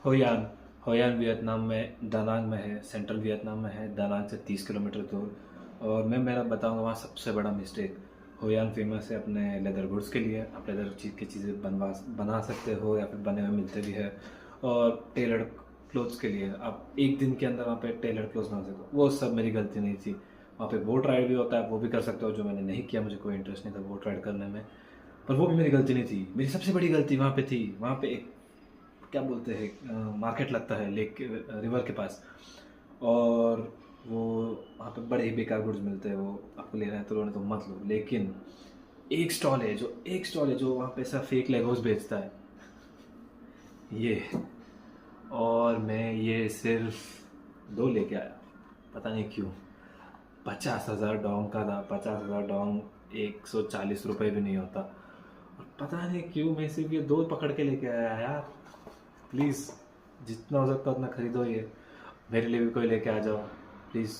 Hoi An Hoi An Vietnam में दानांग में है, सेंट्रल वियतनाम में है, दानांग से 30 किलोमीटर दूर। और मैं मेरा बताऊंगा वहाँ सबसे बड़ा मिस्टेक, होयान फेमस है अपने लेदर गुड्स के लिए। आप लेदर चीज़ की चीज़ें बना सकते हो या फिर बने हुए मिलते भी है। और टेलर्ड क्लोथ्स के लिए आप एक दिन के अंदर वहाँ पे टेलर्ड क्लोथ्स बना सकते हो। वो सब मेरी गलती नहीं थी। वहाँ पे बोट राइड भी होता है, वो भी कर सकते हो, जो मैंने नहीं किया, मुझे कोई इंटरेस्ट नहीं था बोट राइड करने में। पर वो भी मेरी गलती नहीं थी। मेरी सबसे बड़ी गलती वहाँ पे थी, वहाँ पे एक क्या बोलते हैं मार्केट लगता है लेक के रिवर के पास। और वो वहाँ पे बड़े ही बेकार गुड्स मिलते हैं। वो आपको लेना है तो लोने तो मत लो। लेकिन एक स्टॉल है जो वहाँ पे ऐसा फेक लेगोस बेचता है ये। और मैं ये सिर्फ दो लेके आया, पता नहीं क्यों। 50,000 डोंग का था। 50,000 डोंग 140 रुपये भी नहीं होता। और पता नहीं क्यों मैं सिर्फ ये दो पकड़ के लेके आया यार। प्लीज़ जितना हो सकता है उतना खरीदो ये। मेरे लिए भी कोई लेके आ जाओ प्लीज़।